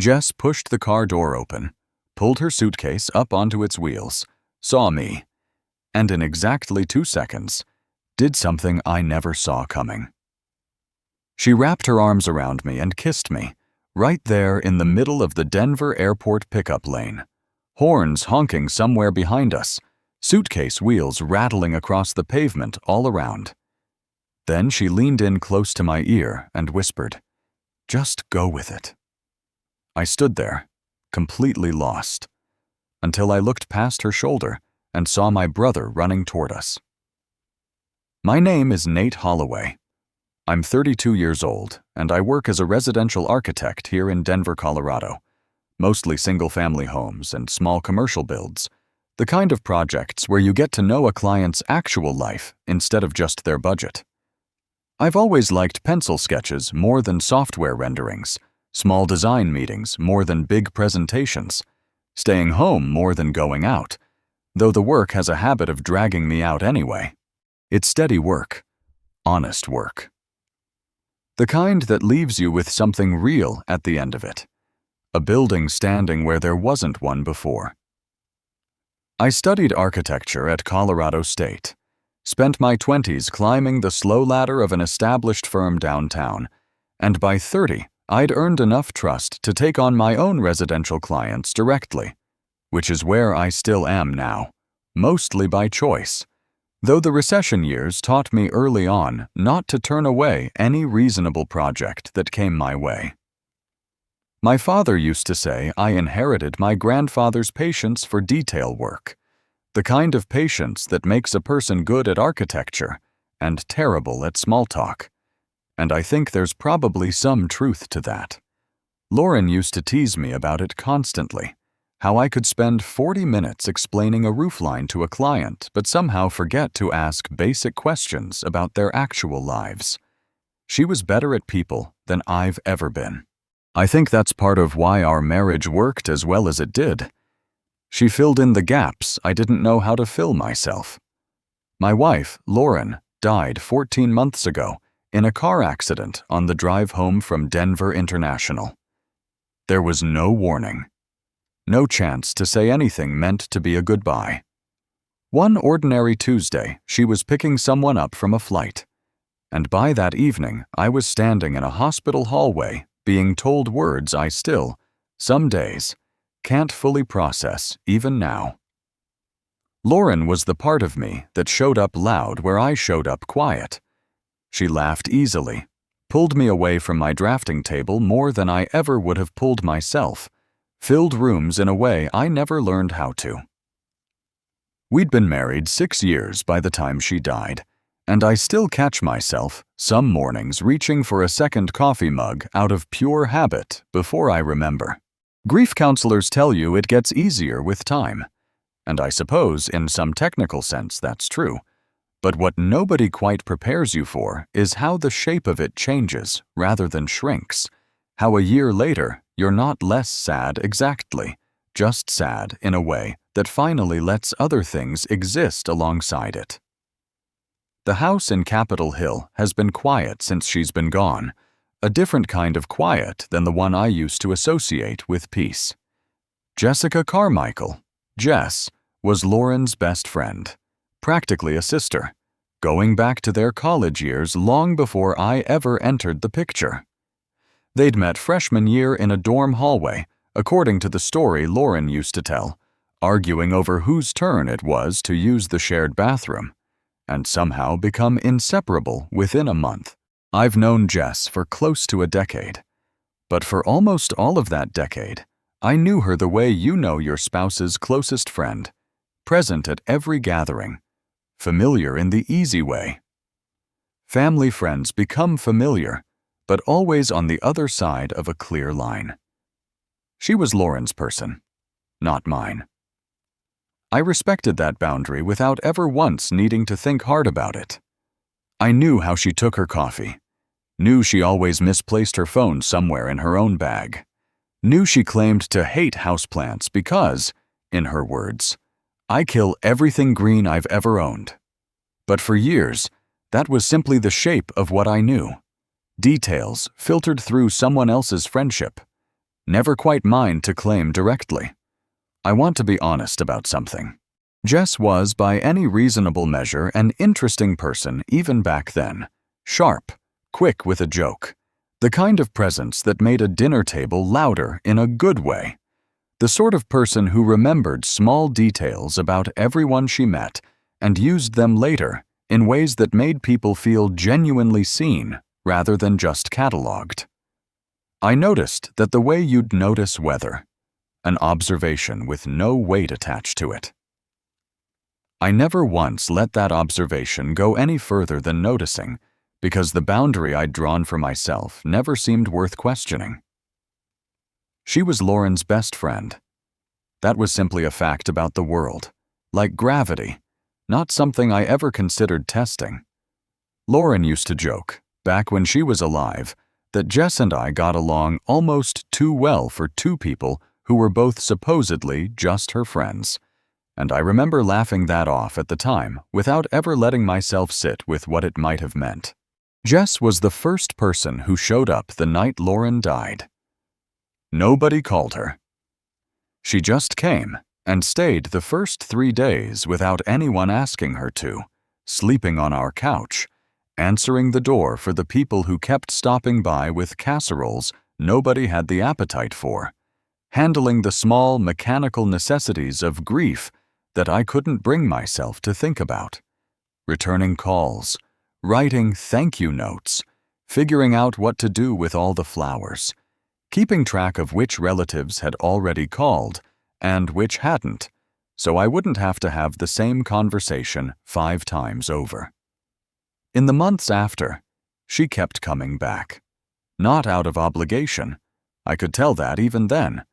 Jess pushed the car door open, pulled her suitcase up onto its wheels, saw me, and in exactly 2 seconds, did something I never saw coming. She wrapped her arms around me and kissed me, right there in the middle of the Denver airport pickup lane, horns honking somewhere behind us, suitcase wheels rattling across the pavement all around. Then she leaned in close to my ear and whispered, "Just go with it." I stood there, completely lost, until I looked past her shoulder and saw my brother running toward us. My name is Nate Holloway. I'm 32 years old, and I work as a residential architect here in Denver, Colorado, mostly single-family homes and small commercial builds, the kind of projects where you get to know a client's actual life instead of just their budget. I've always liked pencil sketches more than software renderings, small design meetings more than big presentations, staying home more than going out, though the work has a habit of dragging me out anyway. It's steady work, honest work. The kind that leaves you with something real at the end of it, a building standing where there wasn't one before. I studied architecture at Colorado State, spent my 20s climbing the slow ladder of an established firm downtown, and by 30, I'd earned enough trust to take on my own residential clients directly, which is where I still am now, mostly by choice, though the recession years taught me early on not to turn away any reasonable project that came my way. My father used to say I inherited my grandfather's patience for detail work, the kind of patience that makes a person good at architecture and terrible at small talk, and I think there's probably some truth to that. Lauren used to tease me about it constantly, how I could spend 40 minutes explaining a roofline to a client but somehow forget to ask basic questions about their actual lives. She was better at people than I've ever been. I think that's part of why our marriage worked as well as it did. She filled in the gaps I didn't know how to fill myself. My wife, Lauren, died 14 months ago in a car accident on the drive home from Denver International. There was no warning. No chance to say anything meant to be a goodbye. One ordinary Tuesday, she was picking someone up from a flight, and by that evening, I was standing in a hospital hallway being told words I still, some days, can't fully process even now. Lauren was the part of me that showed up loud where I showed up quiet. She laughed easily, pulled me away from my drafting table more than I ever would have pulled myself, filled rooms in a way I never learned how to. We'd been married 6 years by the time she died, and I still catch myself some mornings reaching for a second coffee mug out of pure habit before I remember. Grief counselors tell you it gets easier with time, and I suppose in some technical sense that's true, but what nobody quite prepares you for is how the shape of it changes rather than shrinks, how a year later you're not less sad exactly, just sad in a way that finally lets other things exist alongside it. The house in Capitol Hill has been quiet since she's been gone, a different kind of quiet than the one I used to associate with peace. Jessica Carmichael, Jess, was Lauren's best friend, practically a sister, going back to their college years long before I ever entered the picture. They'd met freshman year in a dorm hallway, according to the story Lauren used to tell, arguing over whose turn it was to use the shared bathroom, and somehow become inseparable within a month. I've known Jess for close to a decade, but for almost all of that decade, I knew her the way you know your spouse's closest friend, present at every gathering, familiar in the easy way. Family friends become familiar, but always on the other side of a clear line. She was Lauren's person, not mine. I respected that boundary without ever once needing to think hard about it. I knew how she took her coffee, knew she always misplaced her phone somewhere in her own bag, knew she claimed to hate houseplants because, in her words, I kill everything green I've ever owned. But for years, that was simply the shape of what I knew. Details filtered through someone else's friendship. never quite mine to claim directly. I want to be honest about something. Jess was, by any reasonable measure, an interesting person even back then. Sharp, quick with a joke. The kind of presence that made a dinner table louder in a good way. The sort of person who remembered small details about everyone she met and used them later in ways that made people feel genuinely seen rather than just catalogued. I noticed that the way you'd notice weather, an observation with no weight attached to it. I never once let that observation go any further than noticing, because the boundary I'd drawn for myself never seemed worth questioning. She was Lauren's best friend. That was simply a fact about the world, like gravity, not something I ever considered testing. Lauren used to joke, back when she was alive, that Jess and I got along almost too well for two people who were both supposedly just her friends, and I remember laughing that off at the time without ever letting myself sit with what it might have meant. Jess was the first person who showed up the night Lauren died. Nobody called her. She just came and stayed the first 3 days without anyone asking her to, sleeping on our couch, answering the door for the people who kept stopping by with casseroles nobody had the appetite for, handling the small mechanical necessities of grief that I couldn't bring myself to think about, returning calls, writing thank you notes, figuring out what to do with all the flowers, keeping track of which relatives had already called and which hadn't, so I wouldn't have to have the same conversation 5 times over. In the months after, she kept coming back. Not out of obligation, I could tell that even then,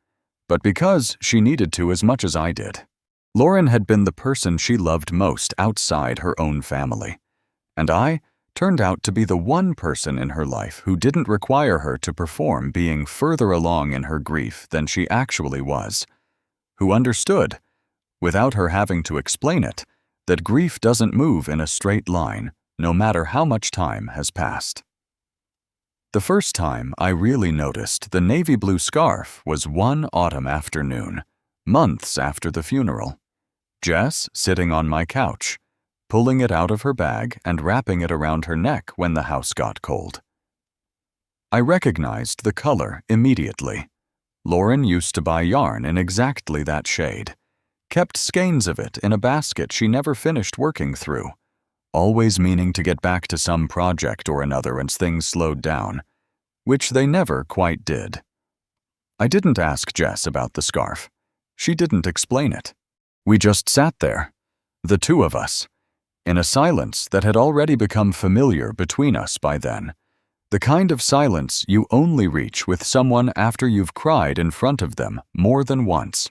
but because she needed to as much as I did. Lauren had been the person she loved most outside her own family, and I turned out to be the one person in her life who didn't require her to perform being further along in her grief than she actually was, who understood, without her having to explain it, that grief doesn't move in a straight line, no matter how much time has passed. The first time I really noticed the navy blue scarf was one autumn afternoon, months after the funeral. Jess sitting on my couch, pulling it out of her bag and wrapping it around her neck when the house got cold. I recognized the color immediately. Lauren used to buy yarn in exactly that shade, kept skeins of it in a basket she never finished working through, always meaning to get back to some project or another as things slowed down, which they never quite did. I didn't ask Jess about the scarf. She didn't explain it. We just sat there, the two of us, in a silence that had already become familiar between us by then, the kind of silence you only reach with someone after you've cried in front of them more than once.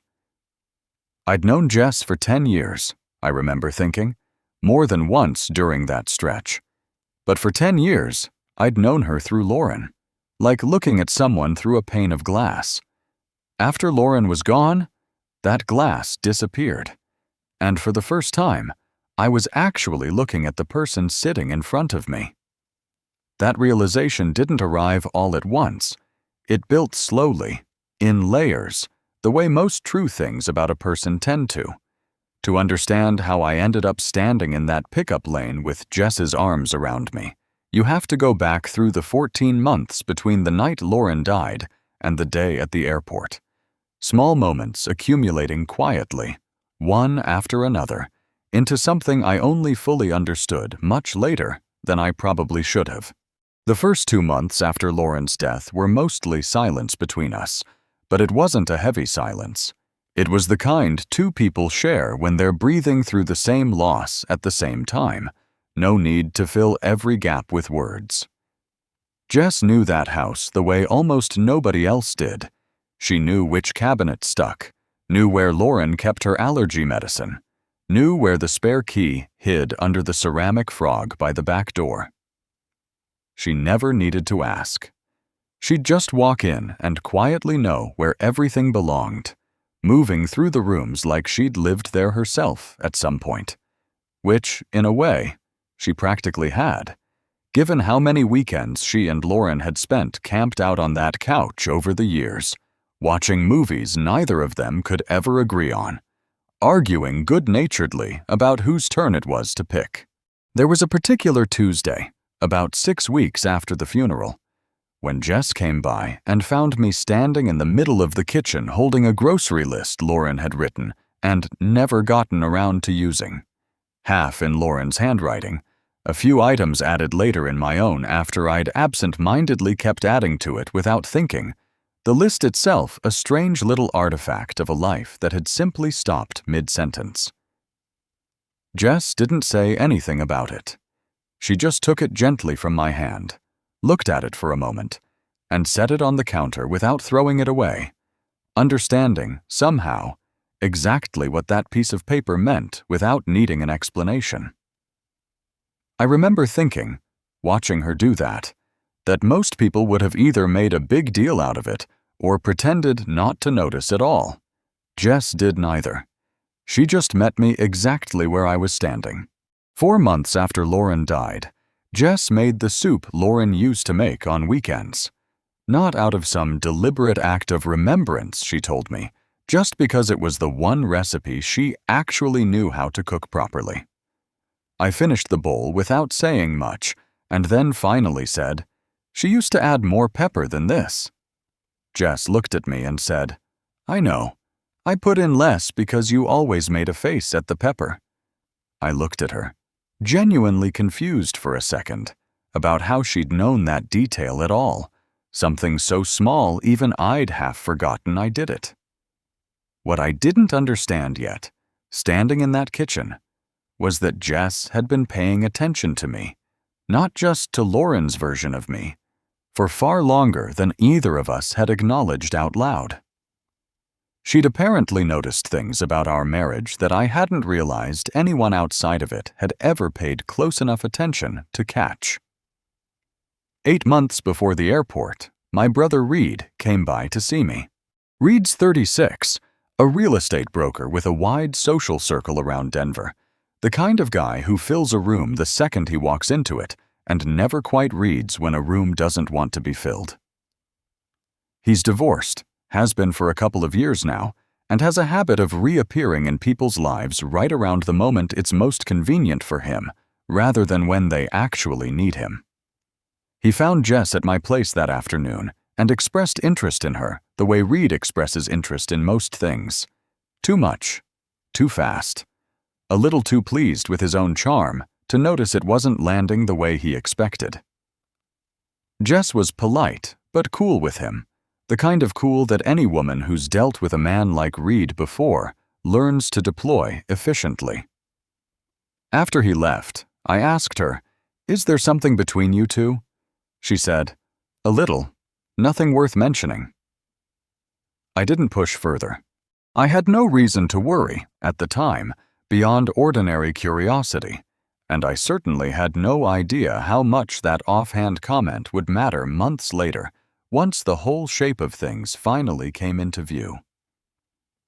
I'd known Jess for 10 years, I remember thinking, more than once during that stretch. But for 10 years, I'd known her through Lauren, like looking at someone through a pane of glass. After Lauren was gone, that glass disappeared, and for the first time, I was actually looking at the person sitting in front of me. That realization didn't arrive all at once. It built slowly, in layers, the way most true things about a person tend to. To understand how I ended up standing in that pickup lane with Jess's arms around me, you have to go back through the 14 months between the night Lauren died and the day at the airport. Small moments accumulating quietly, one after another, into something I only fully understood much later than I probably should have. The first 2 months after Lauren's death were mostly silence between us, but it wasn't a heavy silence. It was the kind two people share when they're breathing through the same loss at the same time. No need to fill every gap with words. Jess knew that house the way almost nobody else did. She knew which cabinet stuck, knew where Lauren kept her allergy medicine, knew where the spare key hid under the ceramic frog by the back door. She never needed to ask. She'd just walk in and quietly know where everything belonged, moving through the rooms like she'd lived there herself at some point, which, in a way, she practically had, given how many weekends she and Lauren had spent camped out on that couch over the years, watching movies neither of them could ever agree on, arguing good-naturedly about whose turn it was to pick. There was a particular Tuesday, about 6 weeks after the funeral, when Jess came by and found me standing in the middle of the kitchen holding a grocery list Lauren had written and never gotten around to using. Half in Lauren's handwriting, a few items added later in my own after I'd absent-mindedly kept adding to it without thinking, the list itself a strange little artifact of a life that had simply stopped mid-sentence. Jess didn't say anything about it. She just took it gently from my hand, looked at it for a moment, and set it on the counter without throwing it away, understanding, somehow, exactly what that piece of paper meant without needing an explanation. I remember thinking, watching her do that most people would have either made a big deal out of it or pretended not to notice at all. Jess did neither. She just met me exactly where I was standing. 4 months after Lauren died, Jess made the soup Lauren used to make on weekends. Not out of some deliberate act of remembrance, she told me, just because it was the one recipe she actually knew how to cook properly. I finished the bowl without saying much, and then finally said, "She used to add more pepper than this." Jess looked at me and said, "I know. I put in less because you always made a face at the pepper." I looked at her, genuinely confused for a second, about how she'd known that detail at all, something so small even I'd half forgotten I did it. What I didn't understand yet, standing in that kitchen, was that Jess had been paying attention to me, not just to Lauren's version of me, for far longer than either of us had acknowledged out loud. She'd apparently noticed things about our marriage that I hadn't realized anyone outside of it had ever paid close enough attention to catch. 8 months before the airport, my brother Reed came by to see me. Reed's 36, a real estate broker with a wide social circle around Denver, the kind of guy who fills a room the second he walks into it and never quite reads when a room doesn't want to be filled. He's divorced, has been for a couple of years now, and has a habit of reappearing in people's lives right around the moment it's most convenient for him, rather than when they actually need him. He found Jess at my place that afternoon and expressed interest in her the way Reed expresses interest in most things. Too much, too fast, a little too pleased with his own charm to notice it wasn't landing the way he expected. Jess was polite but cool with him, the kind of cool that any woman who's dealt with a man like Reed before learns to deploy efficiently. After he left, I asked her, "Is there something between you two?" She said, "A little. Nothing worth mentioning." I didn't push further. I had no reason to worry, at the time, beyond ordinary curiosity, and I certainly had no idea how much that offhand comment would matter months later, once the whole shape of things finally came into view.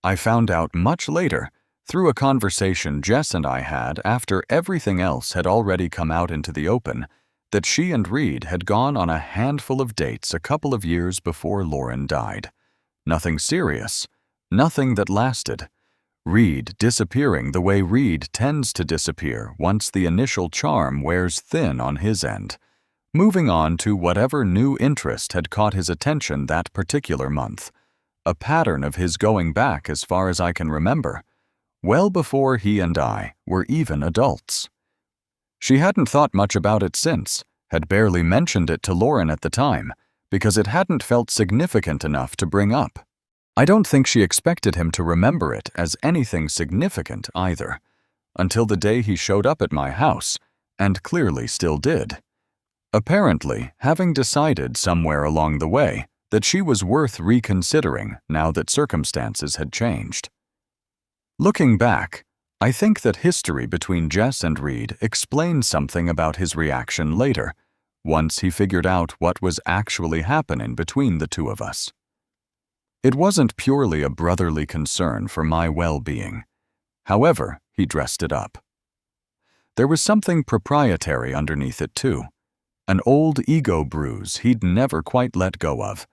I found out much later, through a conversation Jess and I had after everything else had already come out into the open, that she and Reed had gone on a handful of dates a couple of years before Lauren died. Nothing serious, nothing that lasted. Reed disappearing the way Reed tends to disappear once the initial charm wears thin on his end, moving on to whatever new interest had caught his attention that particular month, a pattern of his going back as far as I can remember, well before he and I were even adults. She hadn't thought much about it since, had barely mentioned it to Lauren at the time, because it hadn't felt significant enough to bring up. I don't think she expected him to remember it as anything significant either, until the day he showed up at my house, and clearly still did. Apparently, having decided somewhere along the way that she was worth reconsidering now that circumstances had changed. Looking back, I think that history between Jess and Reed explained something about his reaction later, once he figured out what was actually happening between the two of us. It wasn't purely a brotherly concern for my well-being. However, he dressed it up. There was something proprietary underneath it too, an old ego bruise he'd never quite let go of.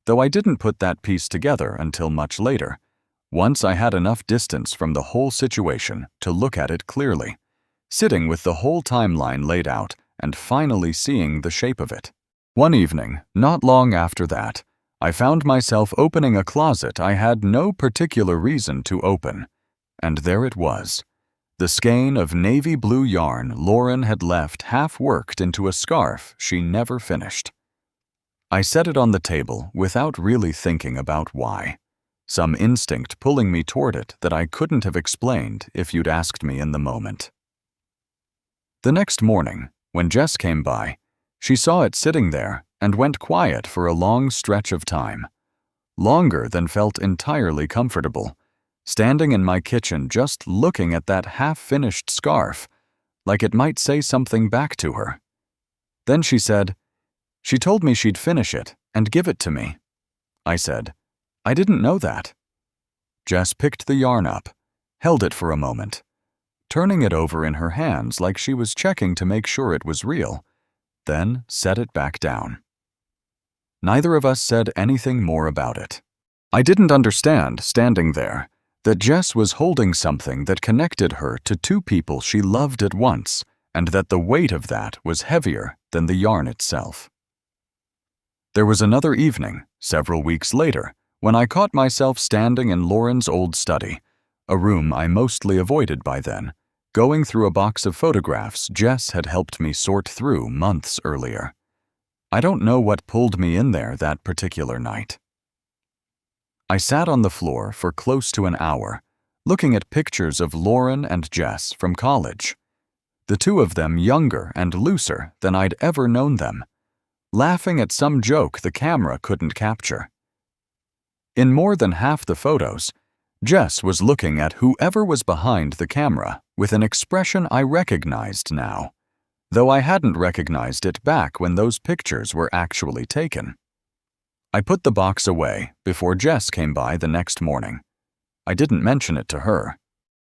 though I didn't put that piece together until much later, once I had enough distance from the whole situation to look at it clearly, sitting with the whole timeline laid out and finally seeing the shape of it. One evening, not long after that, I found myself opening a closet I had no particular reason to open, and there it was, the skein of navy blue yarn Lauren had left half-worked into a scarf she never finished. I set it on the table without really thinking about why, some instinct pulling me toward it that I couldn't have explained if you'd asked me in the moment. The next morning, when Jess came by, she saw it sitting there and went quiet for a long stretch of time, longer than felt entirely comfortable, standing in my kitchen just looking at that half-finished scarf, like it might say something back to her. Then she said, "She told me she'd finish it and give it to me." I said, "I didn't know that." Jess picked the yarn up, held it for a moment, turning it over in her hands like she was checking to make sure it was real, then set it back down. Neither of us said anything more about it. I didn't understand, standing there, that Jess was holding something that connected her to two people she loved at once, and that the weight of that was heavier than the yarn itself. There was another evening, several weeks later, when I caught myself standing in Lauren's old study, a room I mostly avoided by then, going through a box of photographs Jess had helped me sort through months earlier. I don't know what pulled me in there that particular night. I sat on the floor for close to an hour, looking at pictures of Lauren and Jess from college, the two of them younger and looser than I'd ever known them, laughing at some joke the camera couldn't capture. In more than half the photos, Jess was looking at whoever was behind the camera with an expression I recognized now, though I hadn't recognized it back when those pictures were actually taken. I put the box away before Jess came by the next morning. I didn't mention it to her.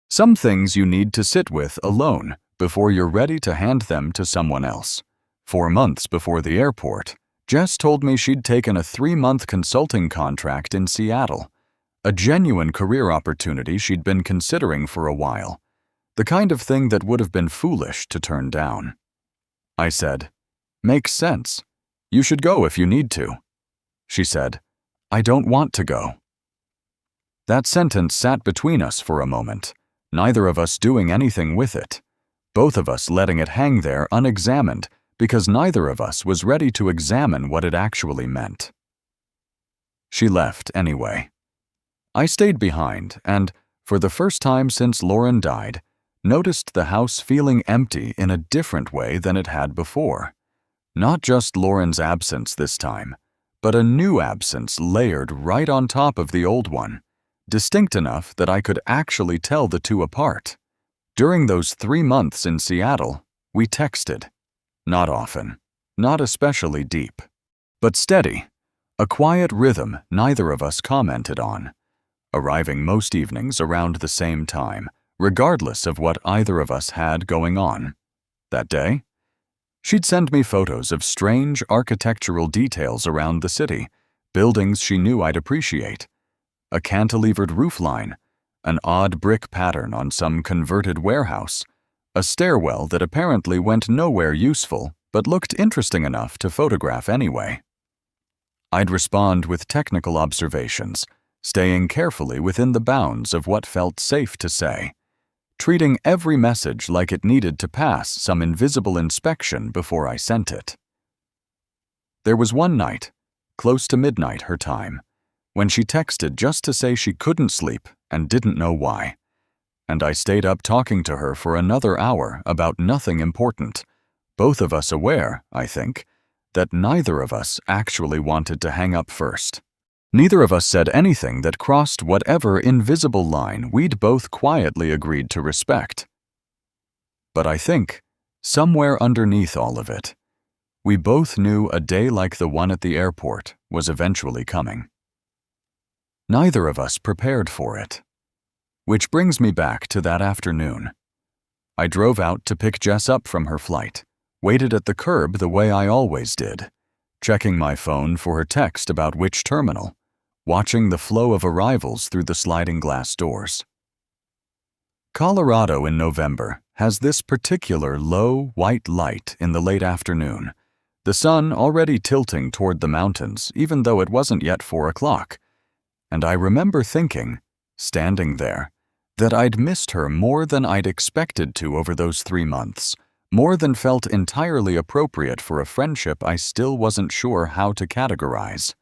Some things you need to sit with alone before you're ready to hand them to someone else. 4 months before the airport, Jess told me she'd taken a 3-month consulting contract in Seattle, a genuine career opportunity she'd been considering for a while, the kind of thing that would have been foolish to turn down. I said, "Makes sense. You should go if you need to." She said, "I don't want to go." That sentence sat between us for a moment, neither of us doing anything with it, both of us letting it hang there unexamined because neither of us was ready to examine what it actually meant. She left anyway. I stayed behind and, for the first time since Lauren died, noticed the house feeling empty in a different way than it had before. Not just Lauren's absence this time, but a new absence layered right on top of the old one, distinct enough that I could actually tell the two apart. During those 3 months in Seattle, we texted. Not often, not especially deep, but steady, a quiet rhythm neither of us commented on, arriving most evenings around the same time, regardless of what either of us had going on. That day, she'd send me photos of strange architectural details around the city, buildings she knew I'd appreciate, a cantilevered roofline, an odd brick pattern on some converted warehouse, a stairwell that apparently went nowhere useful but looked interesting enough to photograph anyway. I'd respond with technical observations, staying carefully within the bounds of what felt safe to say, treating every message like it needed to pass some invisible inspection before I sent it. There was one night, close to midnight her time, when she texted just to say she couldn't sleep and didn't know why, and I stayed up talking to her for another hour about nothing important, both of us aware, I think, that neither of us actually wanted to hang up first. Neither of us said anything that crossed whatever invisible line we'd both quietly agreed to respect. But I think, somewhere underneath all of it, we both knew a day like the one at the airport was eventually coming. Neither of us prepared for it. Which brings me back to that afternoon. I drove out to pick Jess up from her flight, waited at the curb the way I always did, checking my phone for her text about which terminal, watching the flow of arrivals through the sliding glass doors. Colorado in November has this particular low, white light in the late afternoon, the sun already tilting toward the mountains even though it wasn't yet 4 o'clock. And I remember thinking, standing there, that I'd missed her more than I'd expected to over those 3 months, more than felt entirely appropriate for a friendship I still wasn't sure how to categorize.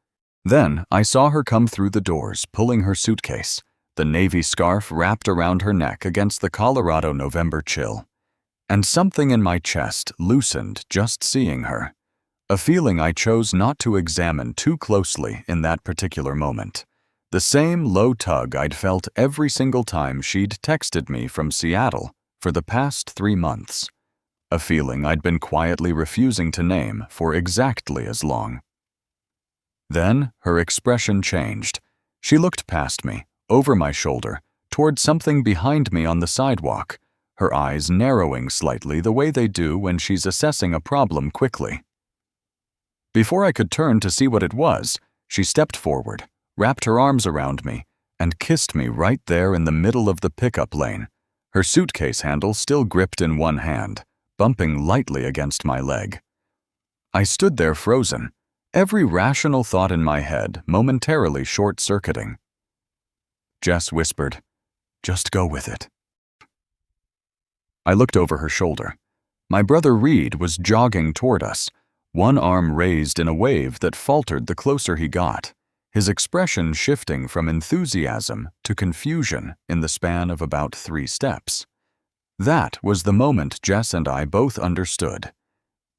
Then I saw her come through the doors, pulling her suitcase, the navy scarf wrapped around her neck against the Colorado November chill. And something in my chest loosened just seeing her, a feeling I chose not to examine too closely in that particular moment. The same low tug I'd felt every single time she'd texted me from Seattle for the past 3 months, a feeling I'd been quietly refusing to name for exactly as long. Then her expression changed. She looked past me, over my shoulder, toward something behind me on the sidewalk, her eyes narrowing slightly the way they do when she's assessing a problem quickly. Before I could turn to see what it was, she stepped forward, wrapped her arms around me, and kissed me right there in the middle of the pickup lane, her suitcase handle still gripped in one hand, bumping lightly against my leg. I stood there frozen, every rational thought in my head momentarily short-circuiting. Jess whispered, "Just go with it." I looked over her shoulder. My brother Reed was jogging toward us, one arm raised in a wave that faltered the closer he got, his expression shifting from enthusiasm to confusion in the span of about 3 steps. That was the moment Jess and I both understood.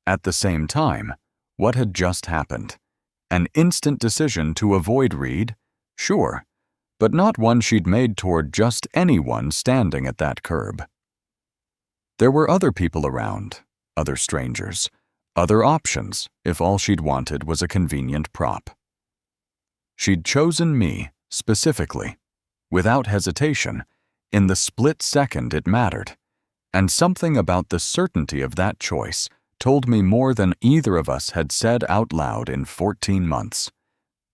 At the same time, what had just happened? An instant decision to avoid Reed? Sure, but not one she'd made toward just anyone standing at that curb. There were other people around, other strangers, other options if all she'd wanted was a convenient prop. She'd chosen me, specifically, without hesitation, in the split second it mattered, and something about the certainty of that choice told me more than either of us had said out loud in 14 months.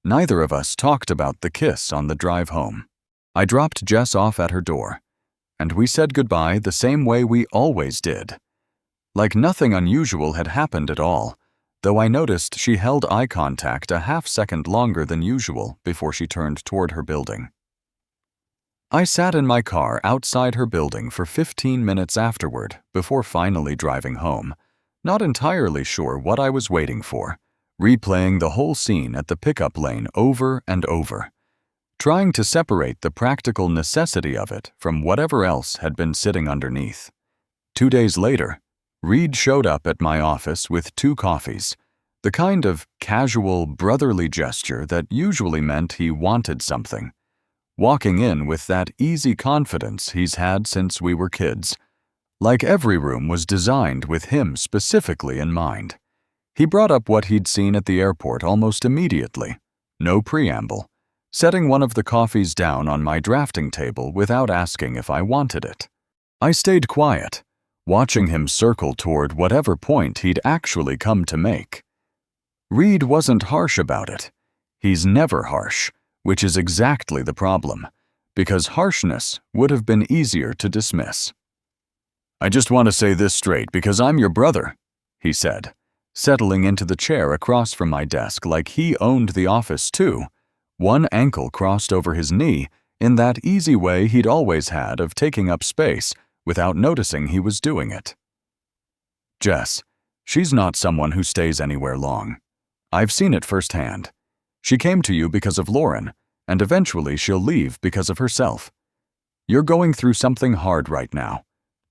Neither of us talked about the kiss on the drive home. I dropped Jess off at her door, and we said goodbye the same way we always did. Like nothing unusual had happened at all, though I noticed she held eye contact a half-second longer than usual before she turned toward her building. I sat in my car outside her building for 15 minutes afterward before finally driving home, not entirely sure what I was waiting for, replaying the whole scene at the pickup lane over and over, trying to separate the practical necessity of it from whatever else had been sitting underneath. 2 days later, Reed showed up at my office with 2 coffees, the kind of casual, brotherly gesture that usually meant he wanted something, walking in with that easy confidence he's had since we were kids, like every room was designed with him specifically in mind. He brought up what he'd seen at the airport almost immediately, no preamble, setting one of the coffees down on my drafting table without asking if I wanted it. I stayed quiet, watching him circle toward whatever point he'd actually come to make. Reed wasn't harsh about it. He's never harsh, which is exactly the problem, because harshness would have been easier to dismiss. "I just want to say this straight because I'm your brother," he said, settling into the chair across from my desk like he owned the office too, one ankle crossed over his knee in that easy way he'd always had of taking up space without noticing he was doing it. "Jess, she's not someone who stays anywhere long. I've seen it firsthand. She came to you because of Lauren, and eventually she'll leave because of herself. You're going through something hard right now.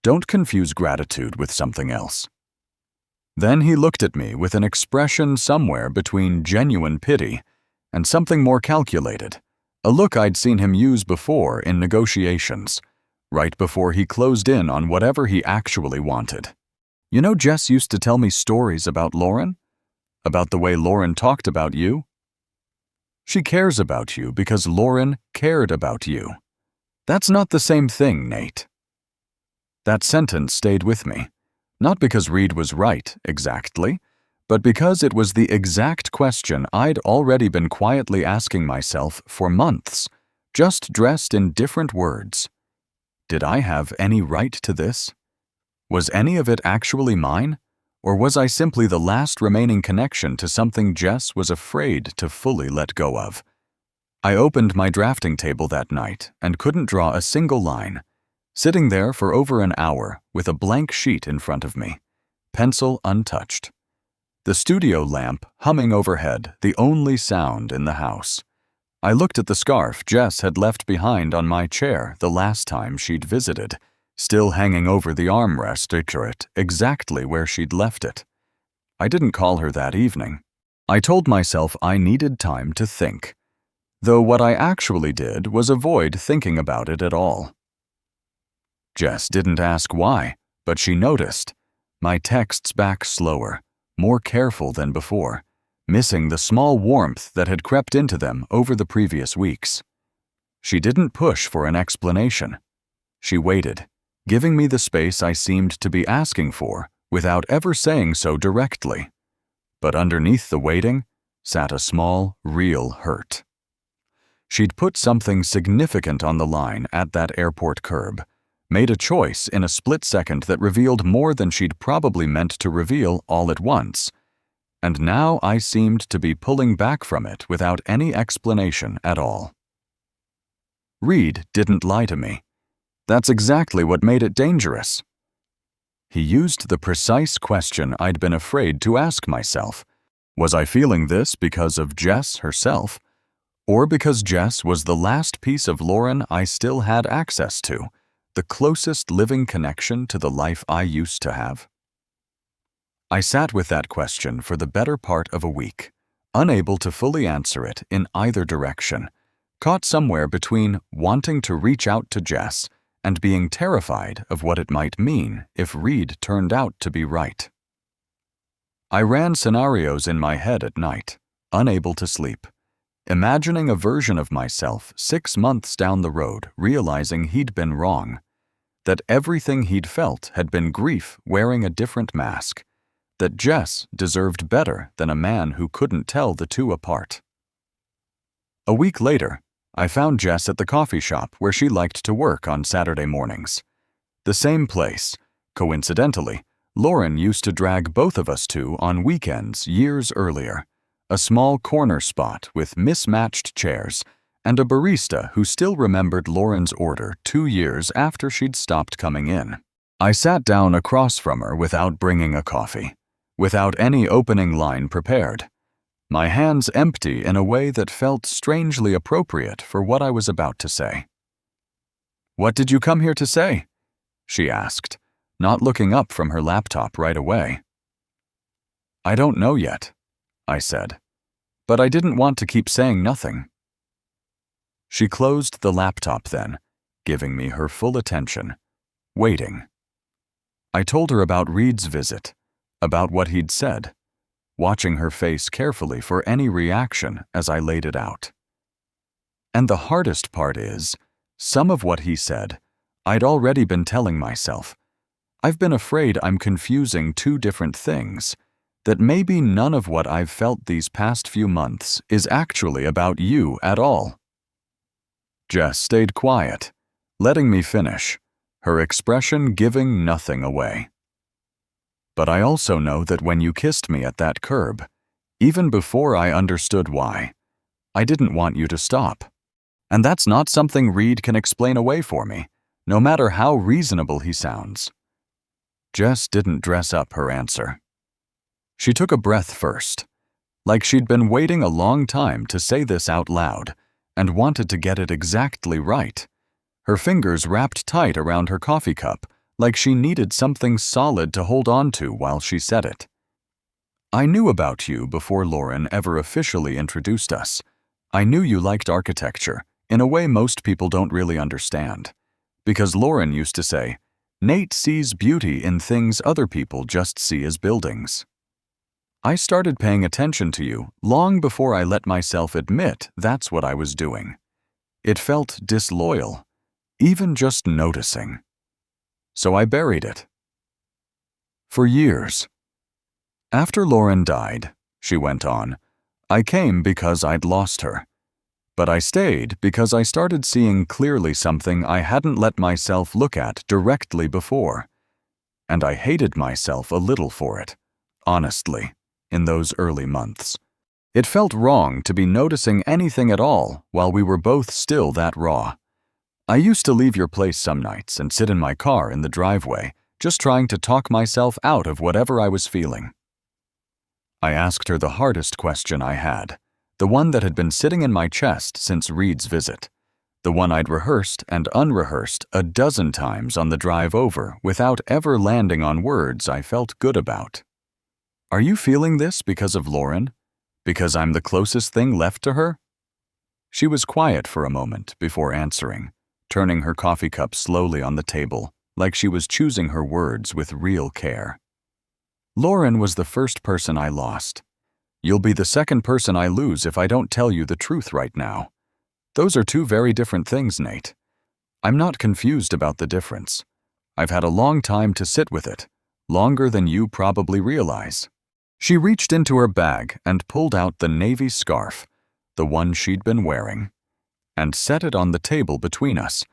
Don't confuse gratitude with something else." Then he looked at me with an expression somewhere between genuine pity and something more calculated, a look I'd seen him use before in negotiations, right before he closed in on whatever he actually wanted. "You know, Jess used to tell me stories about Lauren? About the way Lauren talked about you? She cares about you because Lauren cared about you. That's not the same thing, Nate." That sentence stayed with me, not because Reed was right, exactly, but because it was the exact question I'd already been quietly asking myself for months, just dressed in different words. Did I have any right to this? Was any of it actually mine? Or was I simply the last remaining connection to something Jess was afraid to fully let go of? I opened my drafting table that night and couldn't draw a single line, sitting there for over an hour with a blank sheet in front of me, pencil untouched. The studio lamp humming overhead, the only sound in the house. I looked at the scarf Jess had left behind on my chair the last time she'd visited, still hanging over the armrest, exactly where she'd left it. I didn't call her that evening. I told myself I needed time to think, though what I actually did was avoid thinking about it at all. Jess didn't ask why, but she noticed. My texts back slower, more careful than before, missing the small warmth that had crept into them over the previous weeks. She didn't push for an explanation. She waited, giving me the space I seemed to be asking for without ever saying so directly. But underneath the waiting sat a small, real hurt. She'd put something significant on the line at that airport curb, made a choice in a split second that revealed more than she'd probably meant to reveal all at once, and now I seemed to be pulling back from it without any explanation at all. Reed didn't lie to me. That's exactly what made it dangerous. He used the precise question I'd been afraid to ask myself. Was I feeling this because of Jess herself, or because Jess was the last piece of Lauren I still had access to, the closest living connection to the life I used to have? I sat with that question for the better part of a week, unable to fully answer it in either direction, caught somewhere between wanting to reach out to Jess and being terrified of what it might mean if Reed turned out to be right. I ran scenarios in my head at night, unable to sleep, imagining a version of myself 6 months down the road realizing he'd been wrong, that everything he'd felt had been grief wearing a different mask, that Jess deserved better than a man who couldn't tell the two apart. A week later, I found Jess at the coffee shop where she liked to work on Saturday mornings. The same place, coincidentally, Lauren used to drag both of us to on weekends years earlier, a small corner spot with mismatched chairs and a barista who still remembered Lauren's order 2 years after she'd stopped coming in. I sat down across from her without bringing a coffee, without any opening line prepared, my hands empty in a way that felt strangely appropriate for what I was about to say. "What did you come here to say?" she asked, not looking up from her laptop right away. "I don't know yet," I said, but I didn't want to keep saying nothing. She closed the laptop then, giving me her full attention, waiting. I told her about Reed's visit, about what he'd said, watching her face carefully for any reaction as I laid it out. And the hardest part is, some of what he said, I'd already been telling myself. I've been afraid I'm confusing two different things, that maybe none of what I've felt these past few months is actually about you at all. Jess stayed quiet, letting me finish, her expression giving nothing away. But I also know that when you kissed me at that curb, even before I understood why, I didn't want you to stop. And that's not something Reed can explain away for me, no matter how reasonable he sounds. Jess didn't dress up her answer. She took a breath first, like she'd been waiting a long time to say this out loud and wanted to get it exactly right. Her fingers wrapped tight around her coffee cup, like she needed something solid to hold on to while she said it. "I knew about you before Lauren ever officially introduced us. I knew you liked architecture in a way most people don't really understand. Because Lauren used to say, Nate sees beauty in things other people just see as buildings. I started paying attention to you long before I let myself admit that's what I was doing. It felt disloyal, even just noticing. So I buried it. For years. After Lauren died, she went on, I came because I'd lost her. But I stayed because I started seeing clearly something I hadn't let myself look at directly before. And I hated myself a little for it, honestly, in those early months. It felt wrong to be noticing anything at all while we were both still that raw. I used to leave your place some nights and sit in my car in the driveway, just trying to talk myself out of whatever I was feeling. I asked her the hardest question I had, the one that had been sitting in my chest since Reed's visit, the one I'd rehearsed and unrehearsed a dozen times on the drive over without ever landing on words I felt good about. Are you feeling this because of Lauren? Because I'm the closest thing left to her? She was quiet for a moment before answering, turning her coffee cup slowly on the table, like she was choosing her words with real care. Lauren was the first person I lost. You'll be the second person I lose if I don't tell you the truth right now. Those are two very different things, Nate. I'm not confused about the difference. I've had a long time to sit with it, longer than you probably realize. She reached into her bag and pulled out the navy scarf, the one she'd been wearing, and set it on the table between us,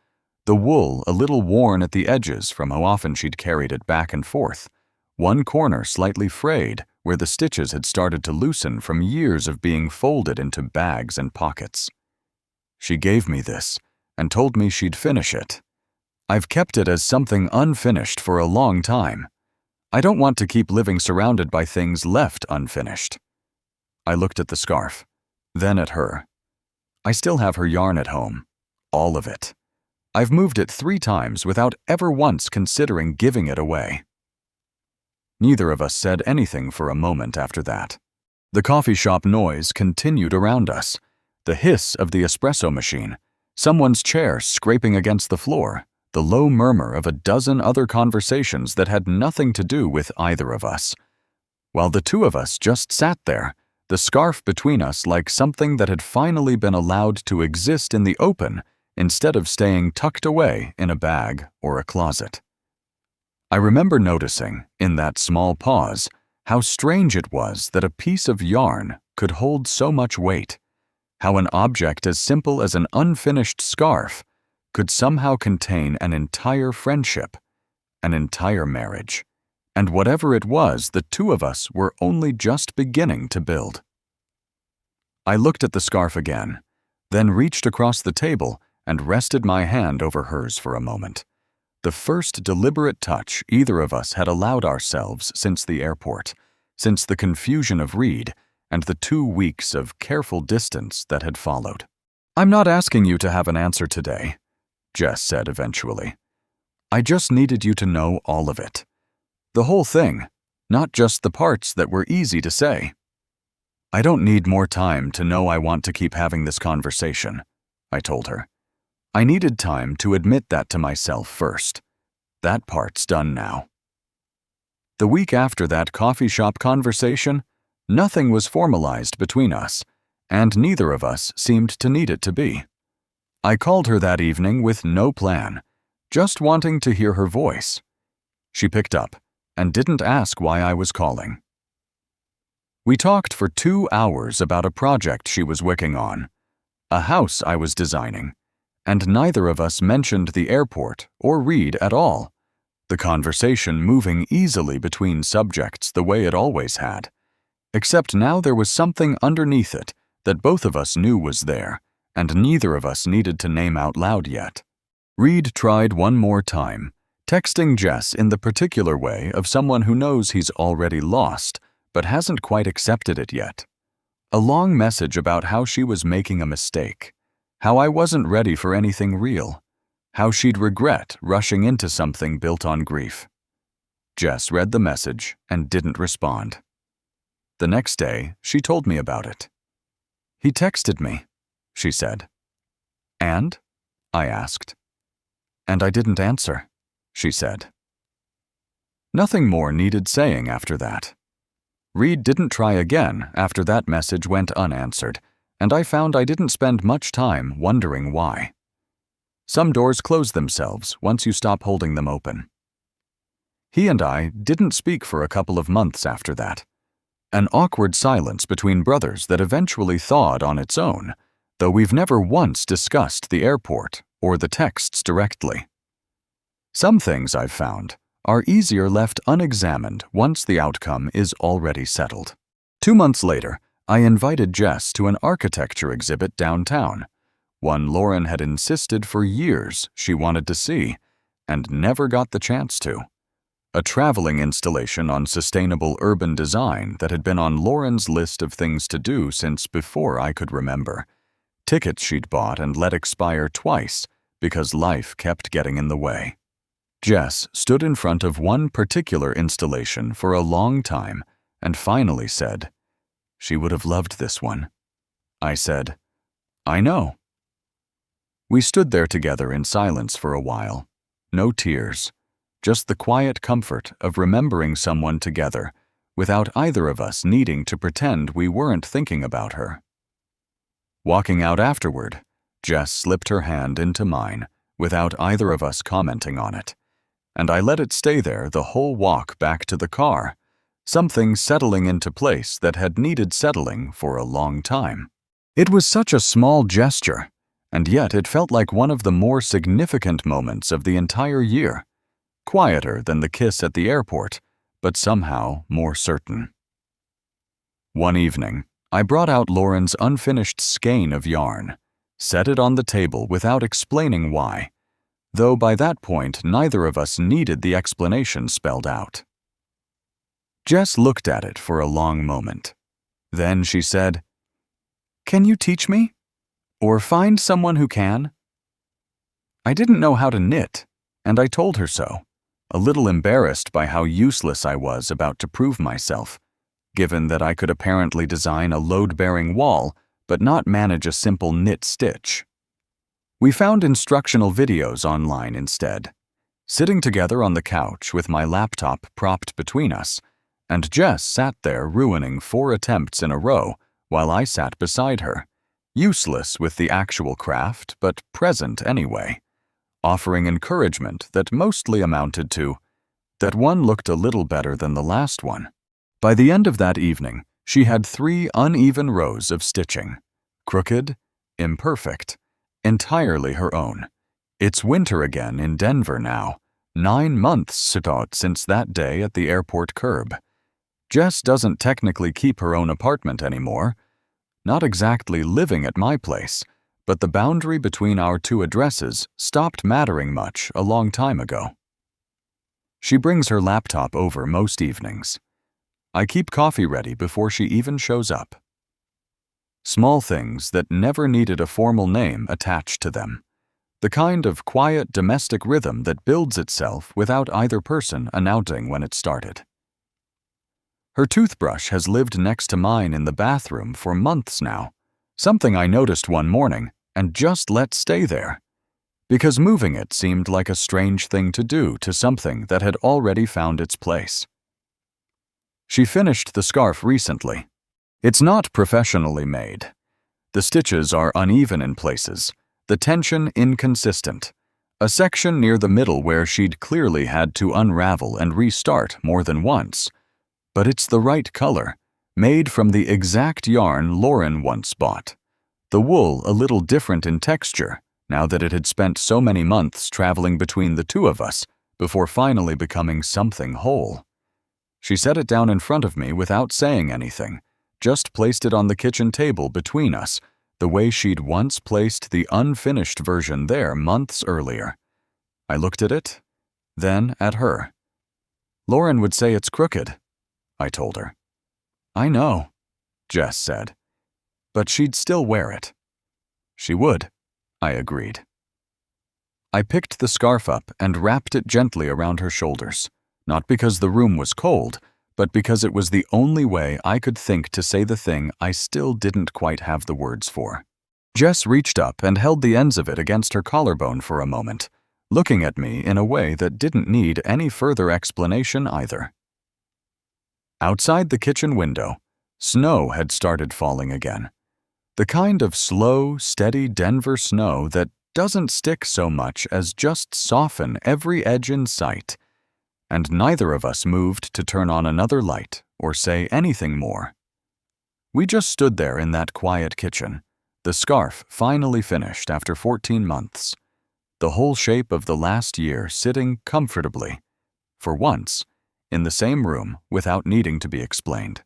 the wool a little worn at the edges from how often she'd carried it back and forth, one corner slightly frayed where the stitches had started to loosen from years of being folded into bags and pockets. She gave me this and told me she'd finish it. I've kept it as something unfinished for a long time. I don't want to keep living surrounded by things left unfinished. I looked at the scarf, then at her. I still have her yarn at home, all of it. I've moved it 3 times without ever once considering giving it away. Neither of us said anything for a moment after that. The coffee shop noise continued around us, the hiss of the espresso machine, someone's chair scraping against the floor, the low murmur of a dozen other conversations that had nothing to do with either of us. While the two of us just sat there, the scarf between us like something that had finally been allowed to exist in the open instead of staying tucked away in a bag or a closet. I remember noticing, in that small pause, how strange it was that a piece of yarn could hold so much weight, how an object as simple as an unfinished scarf could somehow contain an entire friendship, an entire marriage, and whatever it was the two of us were only just beginning to build. I looked at the scarf again, then reached across the table and rested my hand over hers for a moment. The first deliberate touch either of us had allowed ourselves since the airport, since the confusion of Reed and the 2 weeks of careful distance that had followed. I'm not asking you to have an answer today, Jess said eventually. I just needed you to know all of it. The whole thing, not just the parts that were easy to say. I don't need more time to know I want to keep having this conversation, I told her. I needed time to admit that to myself first. That part's done now. The week after that coffee shop conversation, nothing was formalized between us, and neither of us seemed to need it to be. I called her that evening with no plan, just wanting to hear her voice. She picked up and didn't ask why I was calling. We talked for 2 hours about a project she was working on, a house I was designing, and neither of us mentioned the airport or Reed at all, the conversation moving easily between subjects the way it always had. Except now there was something underneath it that both of us knew was there, and neither of us needed to name out loud yet. Reed tried one more time, texting Jess in the particular way of someone who knows he's already lost, but hasn't quite accepted it yet. A long message about how she was making a mistake, how I wasn't ready for anything real, how she'd regret rushing into something built on grief. Jess read the message and didn't respond. The next day, she told me about it. He texted me, she said. And? I asked. And I didn't answer, she said. Nothing more needed saying after that. Reed didn't try again after that message went unanswered, and I found I didn't spend much time wondering why. Some doors close themselves once you stop holding them open. He and I didn't speak for a couple of months after that, An awkward silence between brothers that eventually thawed on its own, though we've never once discussed the airport or the texts directly. Some things, I've found, are easier left unexamined once the outcome is already settled. 2 months later, I invited Jess to an architecture exhibit downtown, one Lauren had insisted for years she wanted to see, and never got the chance to. A traveling installation on sustainable urban design that had been on Lauren's list of things to do since before I could remember. Tickets she'd bought and let expire twice because life kept getting in the way. Jess stood in front of one particular installation for a long time and finally said, "She would have loved this one." I said, "I know." We stood there together in silence for a while. No tears, just the quiet comfort of remembering someone together without either of us needing to pretend we weren't thinking about her. Walking out afterward, Jess slipped her hand into mine without either of us commenting on it, and I let it stay there the whole walk back to the car, something settling into place that had needed settling for a long time. It was such a small gesture, and yet it felt like one of the more significant moments of the entire year, quieter than the kiss at the airport, but somehow more certain. One evening, I brought out Lauren's unfinished skein of yarn, set it on the table without explaining why, though by that point neither of us needed the explanation spelled out. Jess looked at it for a long moment. Then she said, "Can you teach me? Or find someone who can?" I didn't know how to knit, and I told her so, a little embarrassed by how useless I was about to prove myself, given that I could apparently design a load-bearing wall but not manage a simple knit stitch. We found instructional videos online instead, sitting together on the couch with my laptop propped between us, and Jess sat there ruining 4 attempts in a row while I sat beside her, useless with the actual craft but present anyway, offering encouragement that mostly amounted to that one looked a little better than the last one. By the end of that evening, she had 3 uneven rows of stitching, crooked, imperfect, entirely her own. It's winter again in Denver now, 9 months since that day at the airport curb. Jess doesn't technically keep her own apartment anymore, not exactly living at my place, but the boundary between our 2 addresses stopped mattering much a long time ago. She brings her laptop over most evenings. I keep coffee ready before she even shows up. Small things that never needed a formal name attached to them. The kind of quiet domestic rhythm that builds itself without either person announcing when it started. Her toothbrush has lived next to mine in the bathroom for months now, something I noticed one morning and just let stay there, because moving it seemed like a strange thing to do to something that had already found its place. She finished the scarf recently. It's not professionally made. The stitches are uneven in places, the tension inconsistent, a section near the middle where she'd clearly had to unravel and restart more than once. But it's the right color, made from the exact yarn Lauren once bought. The wool a little different in texture, now that it had spent so many months traveling between the 2 of us before finally becoming something whole. She set it down in front of me without saying anything, just placed it on the kitchen table between us, the way she'd once placed the unfinished version there months earlier. I looked at it, then at her. "Lauren would say it's crooked," I told her. "I know," Jess said, "but she'd still wear it." "She would," I agreed. I picked the scarf up and wrapped it gently around her shoulders, not because the room was cold, but because it was the only way I could think to say the thing I still didn't quite have the words for. Jess reached up and held the ends of it against her collarbone for a moment, looking at me in a way that didn't need any further explanation either. Outside the kitchen window, snow had started falling again. The kind of slow, steady Denver snow that doesn't stick so much as just soften every edge in sight. and neither of us moved to turn on another light or say anything more. We just stood there in that quiet kitchen, the scarf finally finished after 14 months, the whole shape of the last year sitting comfortably, for once, in the same room without needing to be explained.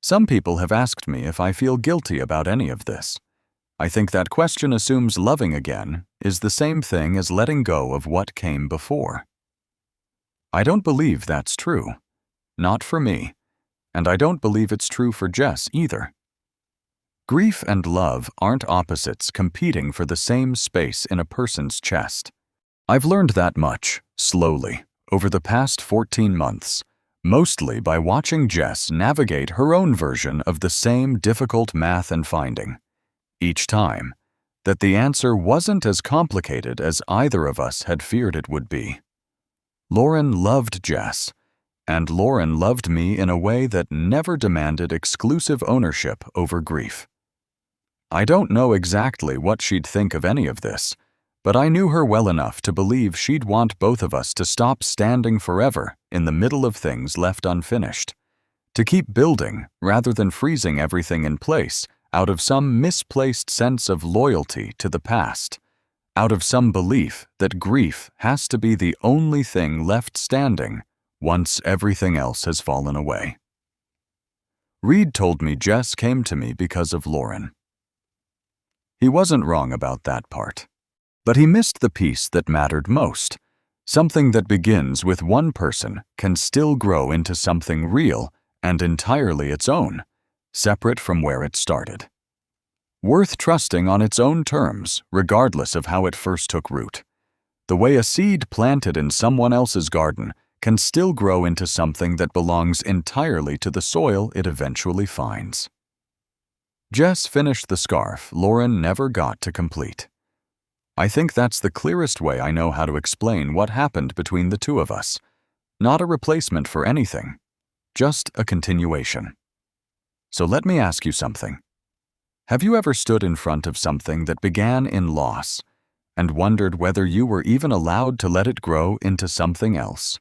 Some people have asked me if I feel guilty about any of this. I think that question assumes loving again is the same thing as letting go of what came before. I don't believe that's true. Not for me. And I don't believe it's true for Jess either. Grief and love aren't opposites competing for the same space in a person's chest. I've learned that much, slowly, over the past 14 months, mostly by watching Jess navigate her own version of the same difficult math and finding, each time, that the answer wasn't as complicated as either of us had feared it would be. Lauren loved Jess, and Lauren loved me in a way that never demanded exclusive ownership over grief. I don't know exactly what she'd think of any of this, but I knew her well enough to believe she'd want both of us to stop standing forever in the middle of things left unfinished, to keep building rather than freezing everything in place out of some misplaced sense of loyalty to the past, out of some belief that grief has to be the only thing left standing once everything else has fallen away. Reed told me Jess came to me because of Lauren. He wasn't wrong about that part. But he missed the piece that mattered most. Something that begins with one person can still grow into something real and entirely its own, separate from where it started. Worth trusting on its own terms, regardless of how it first took root. The way a seed planted in someone else's garden can still grow into something that belongs entirely to the soil it eventually finds. Jess finished the scarf Lauren never got to complete. I think that's the clearest way I know how to explain what happened between the two of us. Not a replacement for anything, just a continuation. So let me ask you something. Have you ever stood in front of something that began in loss and wondered whether you were even allowed to let it grow into something else?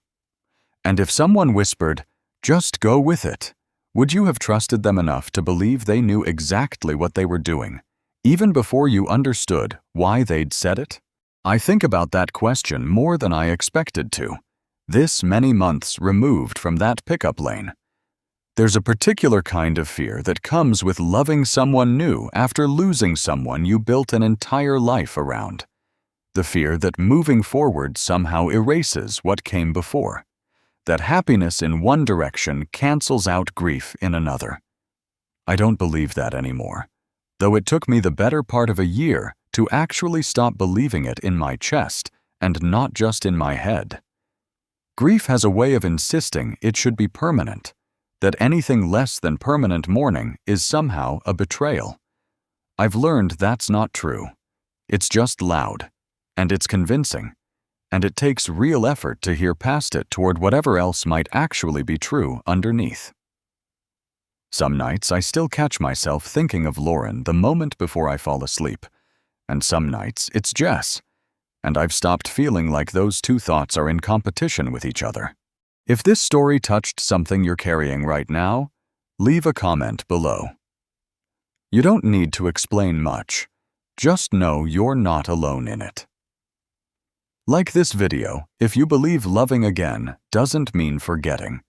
And if someone whispered, "Just go with it," would you have trusted them enough to believe they knew exactly what they were doing, even before you understood why they'd said it? I think about that question more than I expected to, this many months removed from that pickup lane. There's a particular kind of fear that comes with loving someone new after losing someone you built an entire life around. The fear that moving forward somehow erases what came before, that happiness in one direction cancels out grief in another. I don't believe that anymore, though it took me the better part of a year to actually stop believing it in my chest and not just in my head. Grief has a way of insisting it should be permanent, that anything less than permanent mourning is somehow a betrayal. I've learned that's not true. It's just loud, and it's convincing, and it takes real effort to hear past it toward whatever else might actually be true underneath. Some nights I still catch myself thinking of Lauren the moment before I fall asleep, and some nights it's Jess, and I've stopped feeling like those two thoughts are in competition with each other. If this story touched something you're carrying right now, leave a comment below. You don't need to explain much. Just know you're not alone in it. Like this video if you believe loving again doesn't mean forgetting.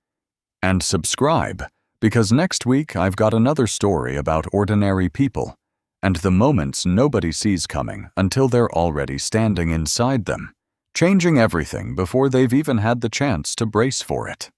And subscribe, because next week I've got another story about ordinary people and the moments nobody sees coming until they're already standing inside them, changing everything before they've even had the chance to brace for it.